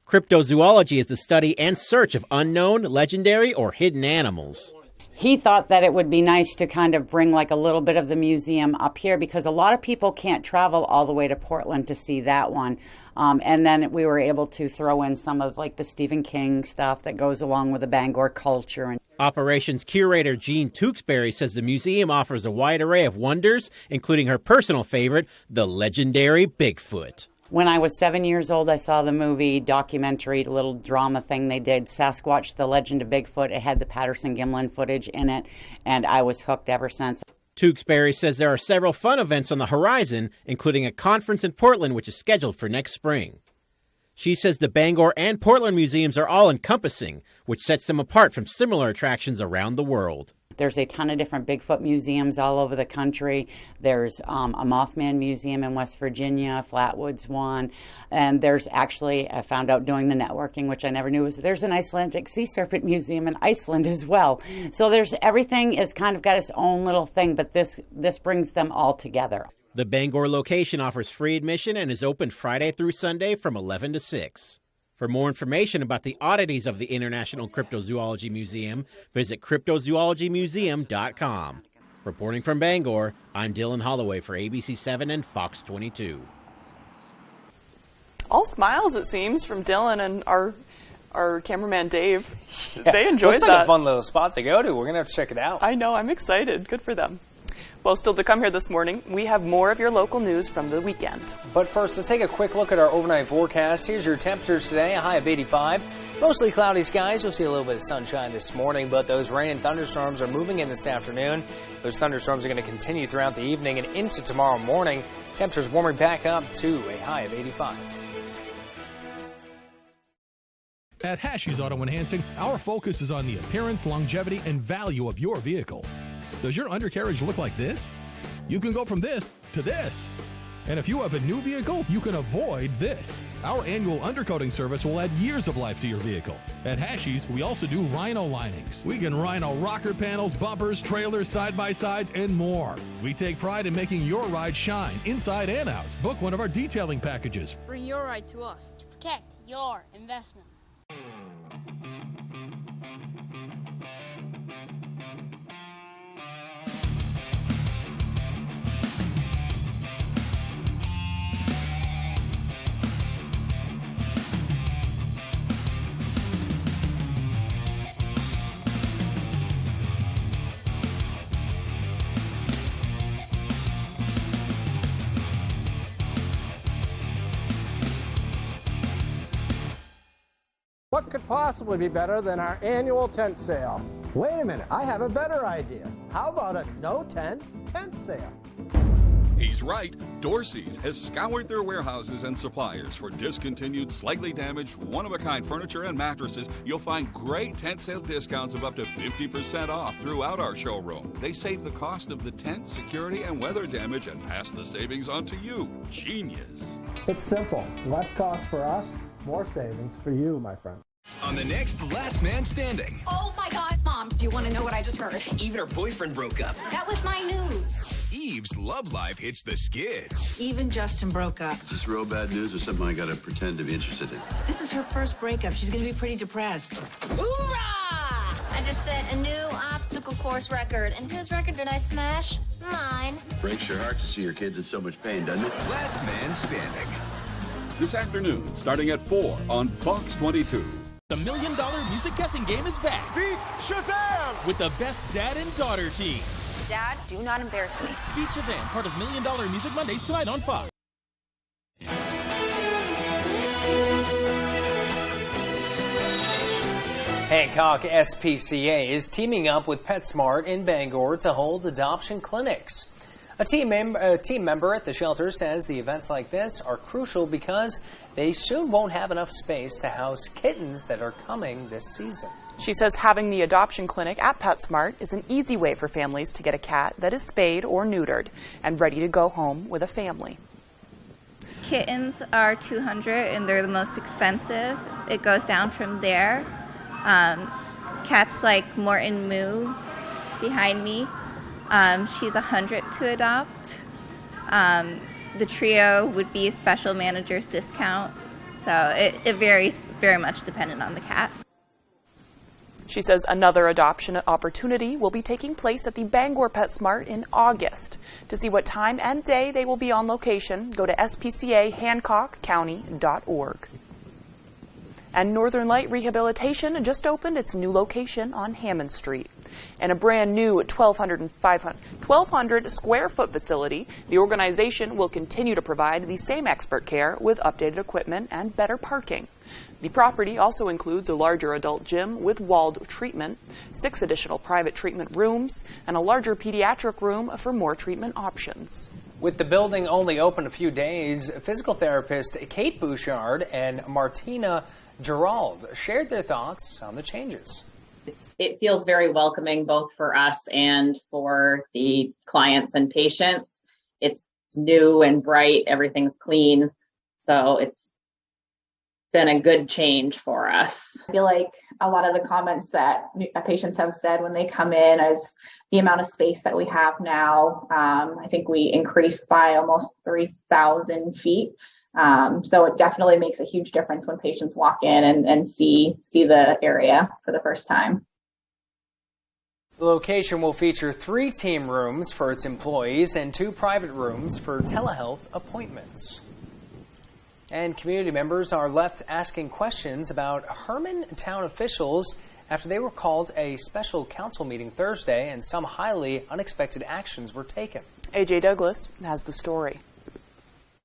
Cryptozoology is the study and search of unknown, legendary, or hidden animals. He thought that it would be nice to kind of bring like a little bit of the museum up here because a lot of people can't travel all the way to Portland to see that one. And then we were able to throw in some of like the Stephen King stuff that goes along with the Bangor culture. Operations curator Jean Tewksbury says the museum offers a wide array of wonders, including her personal favorite, the legendary Bigfoot. When I was 7 years old, I saw the movie documentary, little drama thing they did, Sasquatch, The Legend of Bigfoot. It had the Patterson-Gimlin footage in it, and I was hooked ever since. Tewksbury says there are several fun events on the horizon, including a conference in Portland, which is scheduled for next spring. She says the Bangor and Portland museums are all-encompassing, which sets them apart from similar attractions around the world. There's a ton of different Bigfoot museums all over the country. There's a Mothman museum in West Virginia, Flatwoods one. And there's actually, I found out doing the networking, which I never knew, was there's an Icelandic sea serpent museum in Iceland as well. So there's everything is kind of got its own little thing, but this brings them all together. The Bangor location offers free admission and is open Friday through Sunday from 11 to 6. For more information about the oddities of the International Cryptozoology Museum, visit cryptozoologymuseum.com. Reporting from Bangor, I'm Dylan Holloway for ABC7 and Fox 22. All smiles, it seems, from Dylan and our cameraman Dave. Yeah, they enjoyed looks that. Looks like a fun little spot to go to. We're going to have to check it out. I know. I'm excited. Good for them. Well, still to come here this morning, we have more of your local news from the weekend. But first, let's take a quick look at our overnight forecast. Here's your temperatures today, a high of 85. Mostly cloudy skies. You'll see a little bit of sunshine this morning, but those rain and thunderstorms are moving in this afternoon. Those thunderstorms are going to continue throughout the evening and into tomorrow morning. Temperatures warming back up to a high of 85. At Hashi's Auto Enhancing, our focus is on the appearance, longevity, and value of your vehicle. Does your undercarriage look like this? You can go from this to this. And if you have a new vehicle, you can avoid this. Our annual undercoating service will add years of life to your vehicle. At Hashi's, we also do rhino linings. We can rhino rocker panels, bumpers, trailers, side-by-sides, and more. We take pride in making your ride shine inside and out. Book one of our detailing packages. Bring your ride to us to protect your investment. What could possibly be better than our annual tent sale? Wait a minute, I have a better idea. How about a no-tent tent sale? He's right. Dorsey's has scoured their warehouses and suppliers for discontinued, slightly damaged, one-of-a-kind furniture and mattresses. You'll find great tent sale discounts of up to 50% off throughout our showroom. They save the cost of the tent, security, and weather damage and pass the savings on to you. Genius. It's simple. Less cost for us, more savings for you, my friend. On the next Last Man Standing. Oh my God, Mom, do you want to know what I just heard? Even her boyfriend broke up. That was my news. Eve's love life hits the skids. Even Justin broke up. Is this real bad news or something I gotta pretend to be interested in? This is her first breakup. She's gonna be pretty depressed. Hoorah! I just set a new obstacle course record. And whose record did I smash? Mine. Breaks your heart to see your kids in so much pain, doesn't it? Last Man Standing. This afternoon, starting at 4 on Fox 22. The $1 Million Music Guessing Game is back. Beat Shazam! With the best dad and daughter team. Dad, do not embarrass me. Beat Shazam, part of $1 Million Music Mondays tonight on Fox. Hancock SPCA is teaming up with PetSmart in Bangor to hold adoption clinics. A team member at the shelter says the events like this are crucial because they soon won't have enough space to house kittens that are coming this season. She says having the adoption clinic at PetSmart is an easy way for families to get a cat that is spayed or neutered and ready to go home with a family. Kittens are $200 and they're the most expensive. It goes down from there. Cats like Morton Moo behind me. She's $100 to adopt. The trio would be a special manager's discount. So it varies very much dependent on the cat. She says another adoption opportunity will be taking place at the Bangor PetSmart in August. To see what time and day they will be on location, go to spcahancockcounty.org. And Northern Light Rehabilitation just opened its new location on Hammond Street. In a brand new 1,200 square foot facility, the organization will continue to provide the same expert care with updated equipment and better parking. The property also includes a larger adult gym with walled treatment, 6 additional private treatment rooms, and a larger pediatric room for more treatment options. With the building only open a few days, physical therapist Kate Bouchard and Martina Gerald shared their thoughts on the changes. It feels very welcoming both for us and for the clients and patients. It's new and bright, everything's clean, so it's been a good change for us. I feel like a lot of the comments that patients have said when they come in is the amount of space that we have now. I think we increased by almost 3,000 feet. So it definitely makes a huge difference when patients walk in and see the area for the first time. The location will feature 3 team rooms for its employees and 2 private rooms for telehealth appointments. And community members are left asking questions about Herman town officials after they were called a special council meeting Thursday and some highly unexpected actions were taken. AJ Douglas has the story.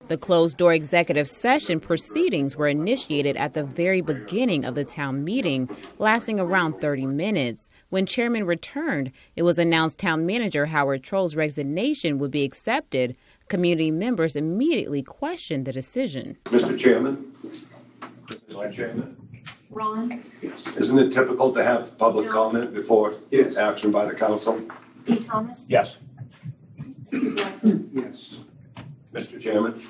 The closed-door executive session proceedings were initiated at the very beginning of the town meeting, lasting around 30 minutes. When chairman returned, it was announced town manager Howard Troll's resignation would be accepted. Community members immediately questioned the decision. Mr. Chairman, Ron? Isn't it typical to have public comment before action by the council? D. Thomas? Yes. Steve Watson? Yes. Mr. Chairman?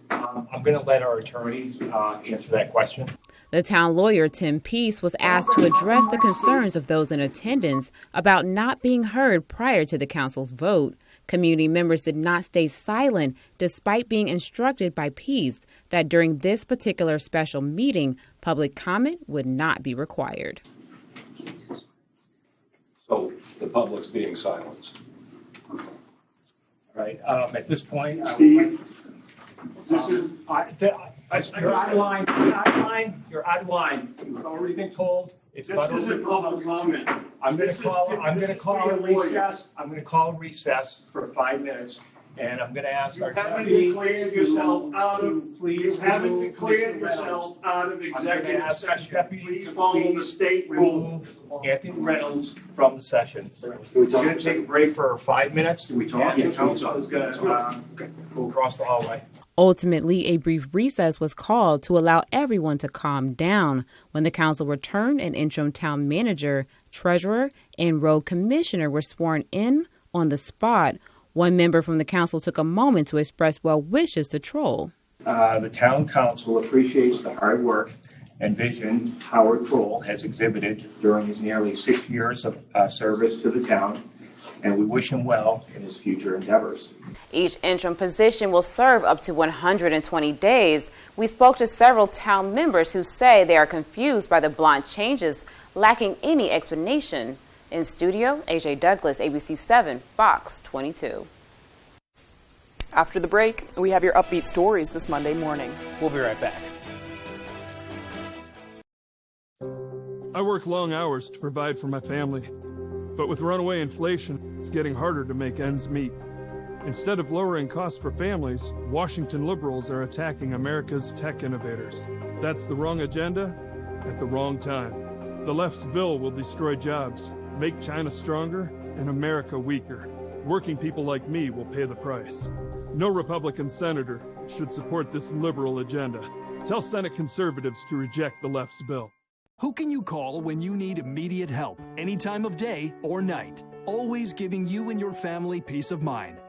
I'm going to let our attorney answer that question. The town lawyer, Tim Peace, was asked to address the concerns of those in attendance about not being heard prior to the council's vote. Community members did not stay silent despite being instructed by Peace that during this particular special meeting, public comment would not be required. So the public's being silenced. All right. At this point, Steve, you're out of line. You're out of line. You're out of line. You've already been told. It's this not isn't public comment. I'm going to call a recess. I'm going to call a recess for 5 minutes, and I'm going to ask our deputy yourself out of. please. You haven't remove declared Mr. yourself out of I'm going to executive ask our session. deputy Please to follow the state remove Anthony Reynolds from the session. We're going to take a break for 5 minutes. Can we talk? And the council is going to go across the hallway. Ultimately, a brief recess was called to allow everyone to calm down. When the council returned, an interim town manager, treasurer, and road commissioner were sworn in on the spot. One member from the council took a moment to express well wishes to Troll. The town council appreciates the hard work and vision Howard Troll has exhibited during his nearly 6 years of service to the town, and we wish him well in his future endeavors. Each interim position will serve up to 120 days. We spoke to several town members who say they are confused by the blunt changes, lacking any explanation. In studio, AJ Douglas, ABC 7, Fox 22. After the break, we have your upbeat stories this Monday morning. We'll be right back. I work long hours to provide for my family, but with runaway inflation, it's getting harder to make ends meet. Instead of lowering costs for families, Washington liberals are attacking America's tech innovators. That's the wrong agenda at the wrong time. The left's bill will destroy jobs, make China stronger, and America weaker. Working people like me will pay the price. No Republican senator should support this liberal agenda. Tell Senate conservatives to reject the left's bill. Who can you call when you need immediate help, any time of day or night? Always giving you and your family peace of mind.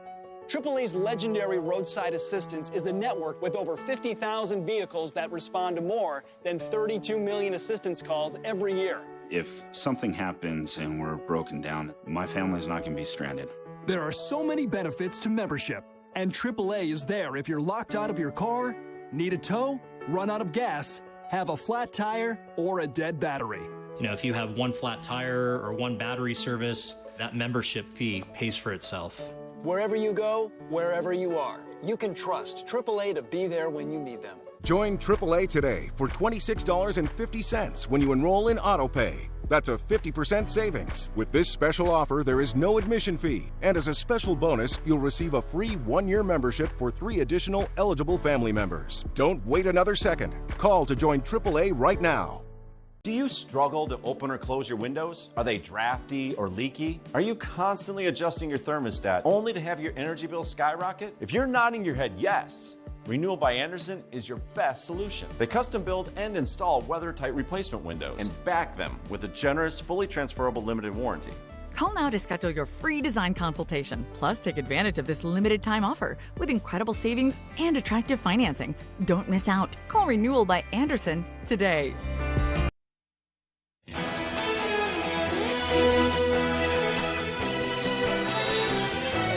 AAA's legendary roadside assistance is a network with over 50,000 vehicles that respond to more than 32 million assistance calls every year. If something happens and we're broken down, my family's not going to be stranded. There are so many benefits to membership, and AAA is there if you're locked out of your car, need a tow, run out of gas, have a flat tire, or a dead battery. You know, if you have one flat tire or one battery service, that membership fee pays for itself. Wherever you go, wherever you are, you can trust AAA to be there when you need them. Join AAA today for $26.50 when you enroll in AutoPay. That's a 50% savings. With this special offer, there is no admission fee. And as a special bonus, you'll receive a free 1-year membership for 3 additional eligible family members. Don't wait another second. Call to join AAA right now. Do you struggle to open or close your windows? Are they drafty or leaky? Are you constantly adjusting your thermostat only to have your energy bill skyrocket? If you're nodding your head yes, Renewal by Andersen is your best solution. They custom build and install weather-tight replacement windows and back them with a generous, fully transferable limited warranty. Call now to schedule your free design consultation. Plus, take advantage of this limited time offer with incredible savings and attractive financing. Don't miss out. Call Renewal by Andersen today.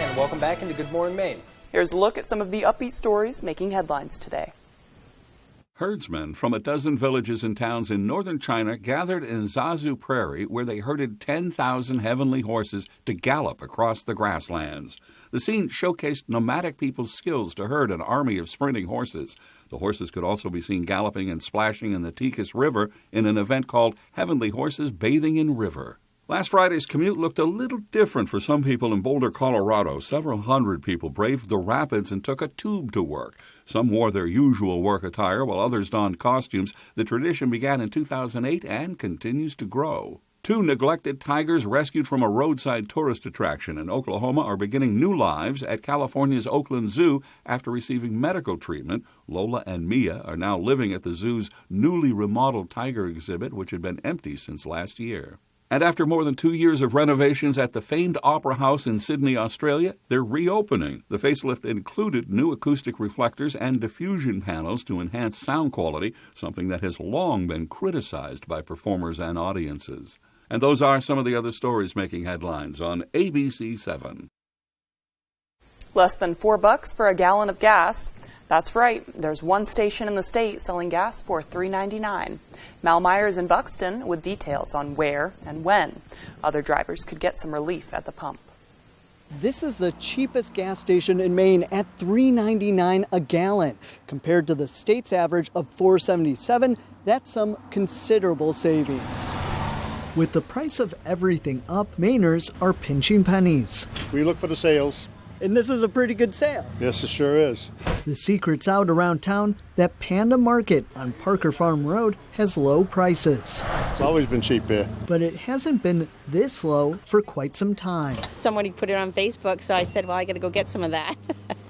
And welcome back into Good Morning Maine. Here's a look at some of the upbeat stories making headlines today. Herdsmen from a dozen villages and towns in northern China gathered in Zazu Prairie, where they herded 10,000 heavenly horses to gallop across the grasslands. The scene showcased nomadic people's skills to herd an army of sprinting horses. The horses could also be seen galloping and splashing in the Ticus River in an event called Heavenly Horses Bathing in River. Last Friday's commute looked a little different for some people in Boulder, Colorado. Several hundred people braved the rapids and took a tube to work. Some wore their usual work attire, while others donned costumes. The tradition began in 2008 and continues to grow. 2 neglected tigers rescued from a roadside tourist attraction in Oklahoma are beginning new lives at California's Oakland Zoo after receiving medical treatment. Lola and Mia are now living at the zoo's newly remodeled tiger exhibit, which had been empty since last year. And after more than 2 years of renovations at the famed Opera House in Sydney, Australia, they're reopening. The facelift included new acoustic reflectors and diffusion panels to enhance sound quality, something that has long been criticized by performers and audiences. And those are some of the other stories making headlines on ABC 7. Less than $4 for a gallon of gas. That's right. There's one station in the state selling gas for $3.99. Mal Myers in Buxton with details on where and when other drivers could get some relief at the pump. This is the cheapest gas station in Maine at $3.99 a gallon. Compared to the state's average of $4.77, that's some considerable savings. With the price of everything up, Mainers are pinching pennies. We look for the sales. And this is a pretty good sale. Yes, it sure is. The secret's out around town that Panda Market on Parker Farm Road has low prices. It's always been cheap here. But it hasn't been this low for quite some time. Somebody put it on Facebook, so I said, well, I got to go get some of that.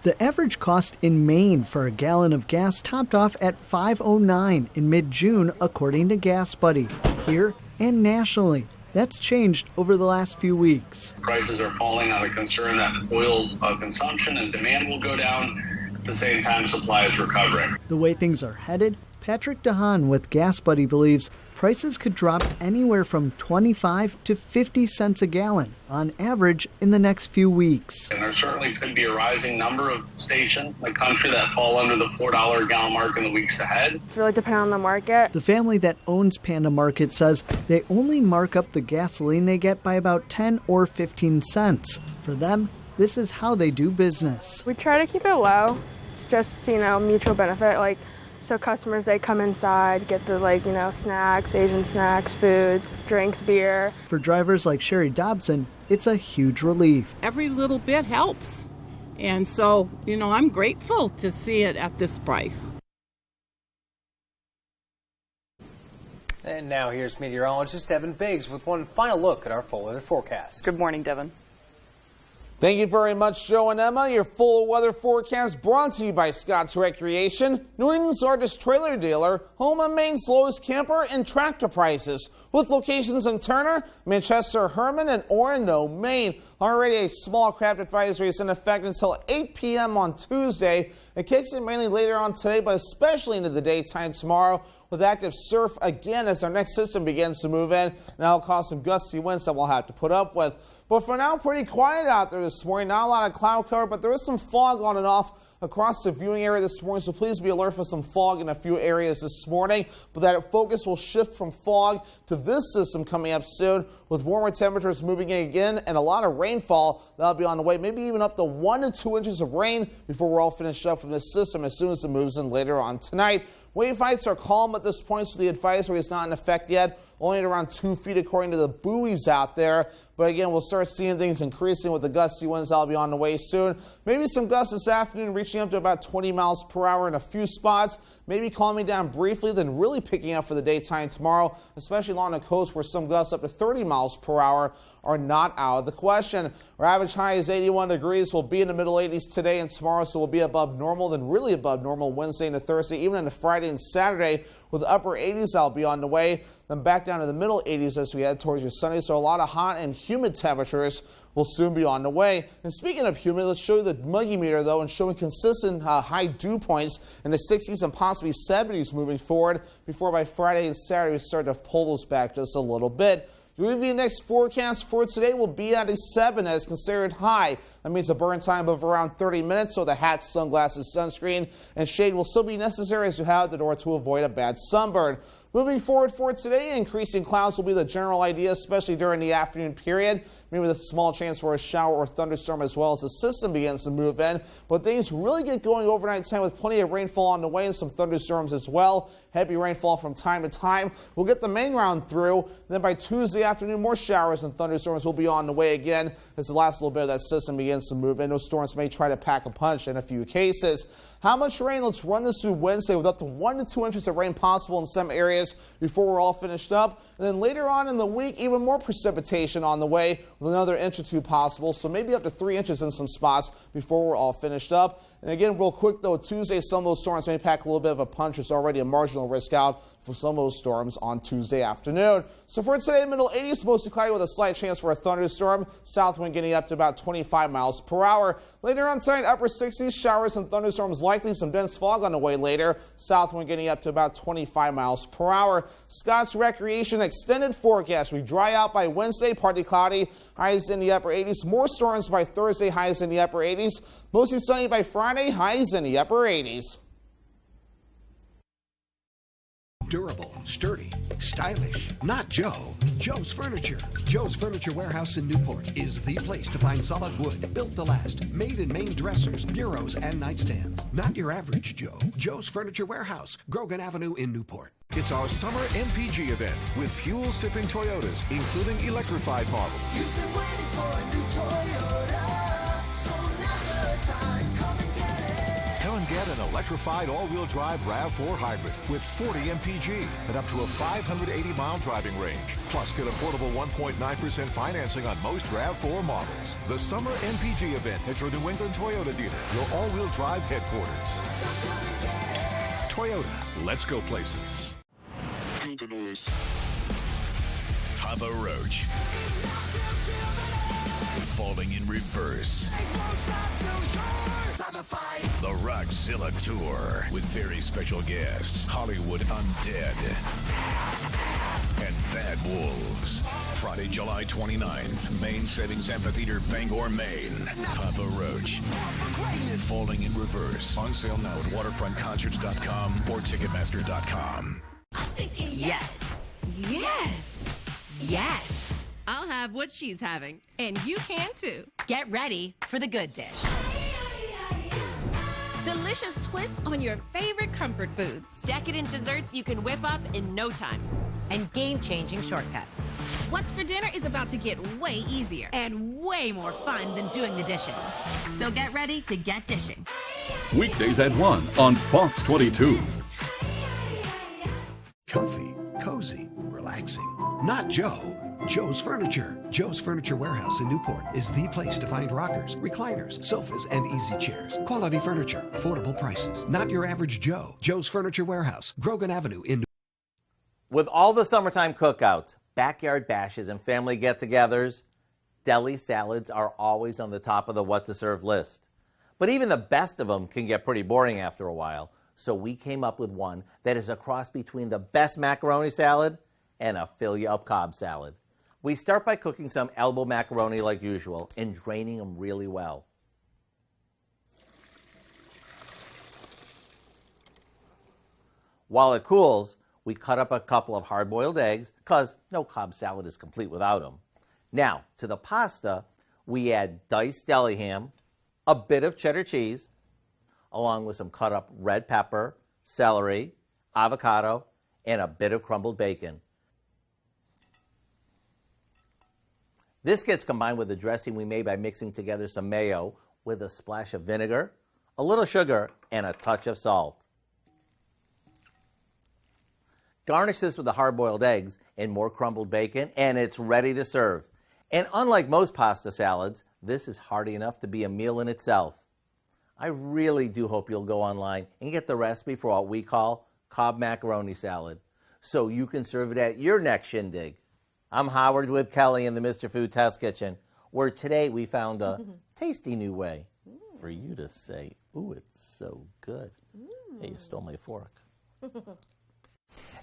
The average cost in Maine for a gallon of gas topped off at $5.09 in mid-June, according to Gas Buddy. Here and nationally, that's changed over the last few weeks. Prices are falling out of concern that oil consumption and demand will go down. At the same time, supply is recovering. The way things are headed, Patrick DeHaan with Gas Buddy believes prices could drop anywhere from 25 to 50 cents a gallon on average in the next few weeks. And there certainly could be a rising number of stations in the country that fall under the $4 a gallon mark in the weeks ahead. It's really dependent on the market. The family that owns Panda Market says they only mark up the gasoline they get by about 10 or 15 cents. For them, this is how they do business. We try to keep it low. It's just, mutual benefit. So customers, they come inside, get the, snacks, Asian snacks, food, drinks, beer. For drivers like Sherry Dobson, it's a huge relief. Every little bit helps. And so, I'm grateful to see it at this price. And now here's meteorologist Devin Biggs with one final look at our full weather forecast. Good morning, Devin. Thank you very much, Joe and Emma. Your full weather forecast brought to you by Scott's Recreation, New England's largest trailer dealer, home of Maine's lowest camper and tractor prices, with locations in Turner, Manchester, Herman, and Orono, Maine. Already a small craft advisory is in effect until 8 p.m. on Tuesday. It kicks in mainly later on today, but especially into the daytime tomorrow, with active surf again as our next system begins to move in. Now it'll cause some gusty winds that we'll have to put up with. But for now, pretty quiet out there this morning. Not a lot of cloud cover, but there is some fog on and off across the viewing area this morning, so please be alert for some fog in a few areas this morning. But that focus will shift from fog to this system coming up soon, with warmer temperatures moving in again and a lot of rainfall that'll be on the way, maybe even up to 1 to 2 inches of rain before we're all finished up from this system as soon as it moves in later on tonight. Wave heights are calm at this point, so the advisory is not in effect yet, only at around 2 feet according to the buoys out there. But again, we'll start seeing things increasing with the gusty winds that'll be on the way soon. Maybe some gusts this afternoon reaching up to about 20 miles per hour in a few spots, maybe calming down briefly, then really picking up for the daytime tomorrow, especially along the coast where some gusts up to 30 miles per hour are not out of the question. Our average high is 81 degrees. We'll be in the middle 80s today and tomorrow, so we'll be above normal, then really above normal Wednesday into Thursday, even into Friday and Saturday with upper 80s that'll be on the way, then back down to the middle 80s as we head towards your Sunday. So a lot of hot and humid temperatures will soon be on the way. And speaking of humid, let's show you the muggy meter though, and showing consistent high dew points in the 60s and possibly 70s moving forward before by Friday and Saturday we start to pull those back just a little bit. Your next forecast for today will be at a 7 as considered high. That means a burn time of around 30 minutes, so the hat, sunglasses, sunscreen, and shade will still be necessary as you head out the door to avoid a bad sunburn. Moving forward for today, increasing clouds will be the general idea, especially during the afternoon period. Maybe with a small chance for a shower or thunderstorm as well as the system begins to move in. But things really get going overnight time with plenty of rainfall on the way and some thunderstorms as well. Heavy rainfall from time to time. We'll get the main round through. Then by Tuesday afternoon, more showers and thunderstorms will be on the way again as the last little bit of that system begins to move in. Those storms may try to pack a punch in a few cases. How much rain? Let's run this through Wednesday with up to 1 to 2 inches of rain possible in some areas areas before we're all finished up. And then later on in the week, even more precipitation on the way with another inch or two possible. So maybe up to 3 inches in some spots before we're all finished up. And again, real quick though, Tuesday, some of those storms may pack a little bit of a punch. There's already a marginal risk out for some of those storms on Tuesday afternoon. So for today, middle 80s, mostly cloudy with a slight chance for a thunderstorm. South wind getting up to about 25 miles per hour. Later on tonight, upper 60s, showers and thunderstorms likely. Some dense fog on the way later. South wind getting up to about 25 miles per hour. Scott's Recreation extended forecast. We dry out by Wednesday, partly cloudy. Highs in the upper 80s. More storms by Thursday, highs in the upper 80s. Mostly sunny by Friday, highs in the upper 80s. Durable, sturdy, stylish. Not Joe. Joe's Furniture. Joe's Furniture Warehouse in Newport is the place to find solid wood, built to last, made in Maine dressers, bureaus, and nightstands. Not your average Joe. Joe's Furniture Warehouse, Grogan Avenue in Newport. It's our summer MPG event with fuel-sipping Toyotas, including electrified models. You've been waiting for a new Toyota, so now's the time. Come and get it. Come and get an electrified all-wheel drive RAV4 hybrid with 40 MPG and up to a 580-mile driving range. Plus, get affordable 1.9% financing on most RAV4 models. The summer MPG event at your New England Toyota dealer, your all-wheel drive headquarters. Toyota, let's go places. Papa Roach. Falling in reverse. The Rockzilla Tour with very special guests, Hollywood Undead and Bad Wolves. Friday, July 29th, Maine Savings Amphitheater, Bangor, Maine. Papa Roach. Falling in reverse. On sale now at waterfrontconcerts.com or ticketmaster.com. Yes. Yes. Yes. I'll have what she's having. And you can too. Get ready for the good dish. Delicious twist on your favorite comfort foods. Decadent desserts you can whip up in no time. And game-changing shortcuts. What's for dinner is about to get way easier. And way more fun than doing the dishes. So get ready to get dishing. Weekdays at 1 on Fox 22. Comfy, cozy, relaxing. Not Joe. Joe's Furniture. Joe's Furniture Warehouse in Newport is the place to find rockers, recliners, sofas, and easy chairs. Quality furniture, affordable prices. Not your average Joe. Joe's Furniture Warehouse, Grogan Avenue in Newport. With all the summertime cookouts, backyard bashes, and family get-togethers, deli salads are always on the top of the what to serve list. But even the best of them can get pretty boring after a while. So we came up with one that is a cross between the best macaroni salad and a fill-you-up Cobb salad. We start by cooking some elbow macaroni like usual and draining them really well. While it cools, we cut up a couple of hard-boiled eggs because no Cobb salad is complete without them. Now, to the pasta, we add diced deli ham, a bit of cheddar cheese, along with some cut-up red pepper, celery, avocado, and a bit of crumbled bacon. This gets combined with the dressing we made by mixing together some mayo with a splash of vinegar, a little sugar, and a touch of salt. Garnish this with the hard-boiled eggs and more crumbled bacon, and it's ready to serve. And unlike most pasta salads, this is hearty enough to be a meal in itself. I really do hope you'll go online and get the recipe for what we call Cobb macaroni salad, so you can serve it at your next shindig. I'm Howard with Kelly in the Mr. Food Test Kitchen, where today we found a tasty new way for you to say, ooh, it's so good. Hey, you stole my fork.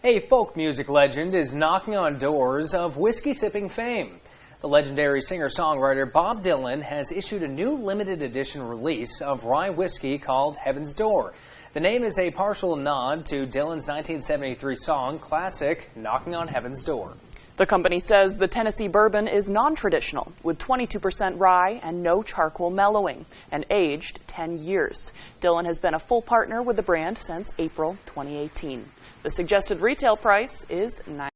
A folk music legend is knocking on doors of whiskey-sipping fame. The legendary singer-songwriter Bob Dylan has issued a new limited edition release of rye whiskey called Heaven's Door. The name is a partial nod to Dylan's 1973 song classic, Knocking on Heaven's Door. The company says the Tennessee bourbon is non-traditional, with 22% rye and no charcoal mellowing, and aged 10 years. Dylan has been a full partner with the brand since April 2018. The suggested retail price is $9.